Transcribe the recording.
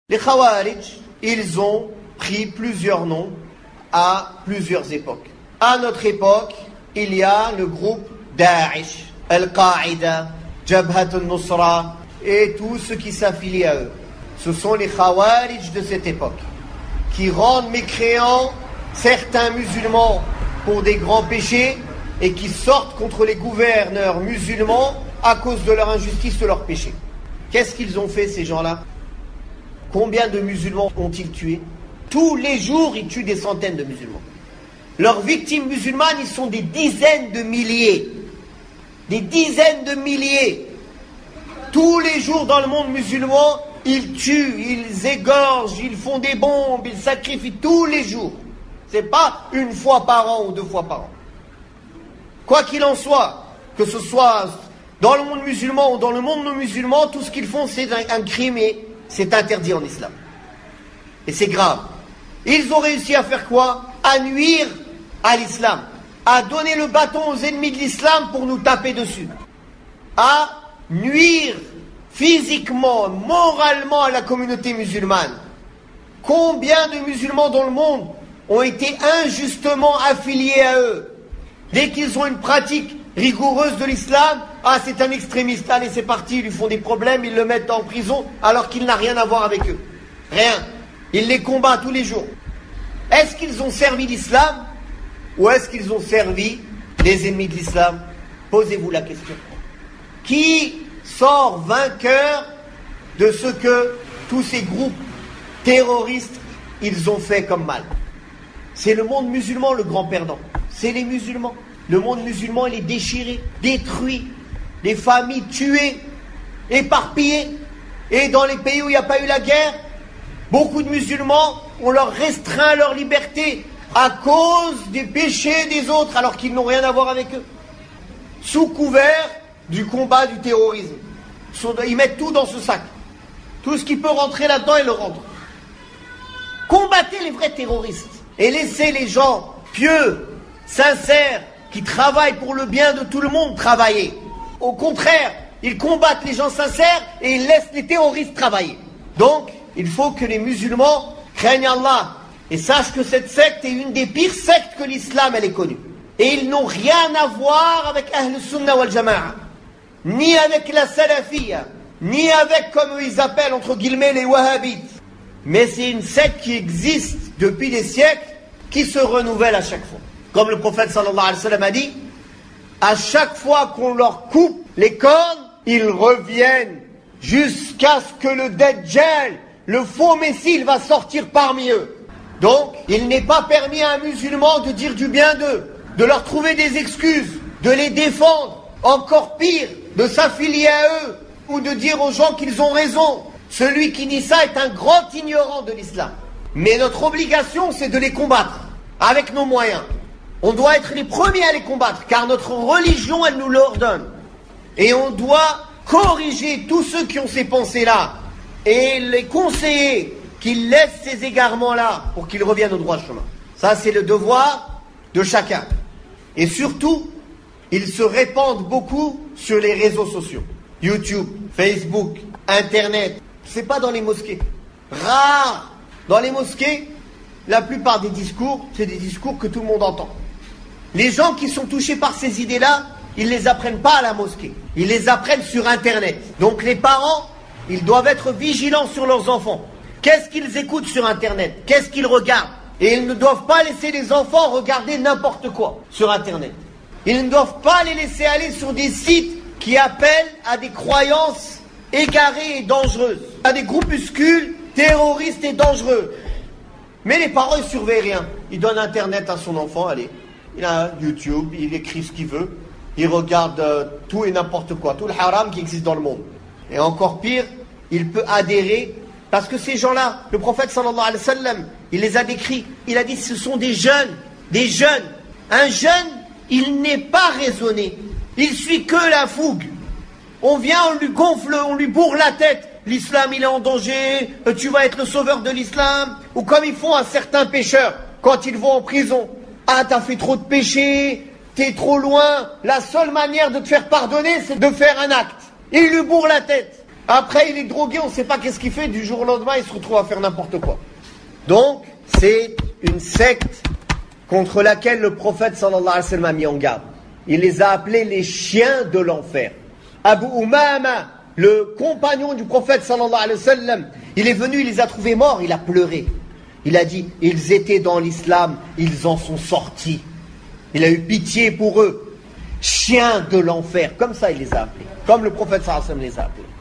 Les Khawarij, ils ont pris plusieurs noms à plusieurs époques. À notre époque, il y a le groupe Daesh, Al-Qaïda, Jabhat al-Nusra et tous ceux qui s'affilient à eux. Ce sont les Khawarij de cette époque qui rendent mécréants certains musulmans pour des grands péchés et qui sortent contre les gouverneurs musulmans à cause de leur injustice, de leur péché. Qu'est-ce qu'ils ont fait ces gens-là? Combien de musulmans ont-ils tués? Tous les jours, ils tuent des centaines de musulmans. Leurs victimes musulmanes, ils sont des dizaines de milliers. Des dizaines de milliers. Tous les jours dans le monde musulman, ils tuent, ils égorgent, ils font des bombes, ils sacrifient tous les jours. C'est pas une fois par an ou 2 fois par an. Quoi qu'il en soit, que ce soit dans le monde musulman ou dans le monde non musulman, tout ce qu'ils font, c'est un crime et c'est interdit en islam. Et c'est grave. Ils ont réussi à faire quoi? À nuire à l'islam, à donner le bâton aux ennemis de l'islam pour nous taper dessus, à nuire physiquement, moralement à la communauté musulmane. Combien de musulmans dans le monde ont été injustement affiliés à eux? Dès qu'ils ont une pratique rigoureuse de l'islam, ah, c'est un extrémiste, allez c'est parti, ils lui font des problèmes, ils le mettent en prison alors qu'il n'a rien à voir avec eux. Rien. Ils les combattent tous les jours. Est-ce qu'ils ont servi l'islam ou est-ce qu'ils ont servi les ennemis de l'islam? Posez-vous la question. Qui sort vainqueur de ce que tous ces groupes terroristes ils ont fait comme mal? C'est le monde musulman le grand perdant. C'est les musulmans. Le monde musulman, il est déchiré, détruit, les familles tuées, éparpillées. Et dans les pays où il n'y a pas eu la guerre, beaucoup de musulmans, on leur restreint leur liberté à cause des péchés des autres, alors qu'ils n'ont rien à voir avec eux. Sous couvert du combat du terrorisme. Ils mettent tout dans ce sac. Tout ce qui peut rentrer là-dedans, ils le rentrent. Combattez les vrais terroristes et laissez les gens pieux, sincères, qui travaillent pour le bien de tout le monde travailler. Au contraire, ils combattent les gens sincères et ils laissent les terroristes travailler. Donc, il faut que les musulmans craignent Allah et sachent que cette secte est une des pires sectes que l'islam elle est connue. Et ils n'ont rien à voir avec Ahl Sunnah wal Jama'a, ni avec la Salafiyya, ni avec, comme ils appellent entre guillemets, les Wahhabites. Mais c'est une secte qui existe depuis des siècles, qui se renouvelle à chaque fois. Comme le prophète sallallahu alayhi wa sallam a dit, à chaque fois qu'on leur coupe les cornes, ils reviennent jusqu'à ce que le Dajjal, le faux messie, il va sortir parmi eux. Donc, il n'est pas permis à un musulman de dire du bien d'eux, de leur trouver des excuses, de les défendre, encore pire, de s'affilier à eux, ou de dire aux gens qu'ils ont raison. Celui qui dit ça est un grand ignorant de l'islam. Mais notre obligation, c'est de les combattre, avec nos moyens. On doit être les premiers à les combattre, car notre religion, elle nous l'ordonne. Et on doit corriger tous ceux qui ont ces pensées-là, et les conseiller qu'ils laissent ces égarements-là, pour qu'ils reviennent au droit chemin. Ça, c'est le devoir de chacun. Et surtout, ils se répandent beaucoup sur les réseaux sociaux. YouTube, Facebook, Internet. C'est pas dans les mosquées. Rare. Dans les mosquées, la plupart des discours, c'est des discours que tout le monde entend. Les gens qui sont touchés par ces idées-là, ils ne les apprennent pas à la mosquée. Ils les apprennent sur Internet. Donc les parents, ils doivent être vigilants sur leurs enfants. Qu'est-ce qu'ils écoutent sur Internet? Qu'est-ce qu'ils regardent? Et ils ne doivent pas laisser les enfants regarder n'importe quoi sur Internet. Ils ne doivent pas les laisser aller sur des sites qui appellent à des croyances égarées et dangereuses, à des groupuscules terroristes et dangereux. Mais les parents, ils ne surveillent rien. Ils donnent Internet à son enfant, allez. Il a YouTube, il écrit ce qu'il veut. Il regarde tout et n'importe quoi, tout le haram qui existe dans le monde. Et encore pire, il peut adhérer, parce que ces gens-là, le prophète sallallahu alayhi wa sallam, il les a décrits. Il a dit, ce sont des jeunes, des jeunes. Un jeune, il n'est pas raisonné. Il suit que la fougue. On vient, on lui gonfle, on lui bourre la tête. L'islam, il est en danger, tu vas être le sauveur de l'islam. Ou comme ils font à certains pécheurs, quand ils vont en prison. Ah, t'as fait trop de péchés, t'es trop loin. La seule manière de te faire pardonner, c'est de faire un acte. Il lui bourre la tête. Après, il est drogué, on ne sait pas qu'est-ce qu'il fait. Du jour au lendemain, il se retrouve à faire n'importe quoi. Donc, c'est une secte contre laquelle le prophète sallallahu alayhi wa sallam a mis en garde. Il les a appelés les chiens de l'enfer. Abu Umama, le compagnon du prophète sallallahu alayhi wa sallam, il est venu, il les a trouvés morts, il a pleuré. Il a dit, ils étaient dans l'islam, ils en sont sortis. Il a eu pitié pour eux. Chiens de l'enfer, comme ça il les a appelés. Comme le prophète sallallahu alayhi wa sallam les a appelés.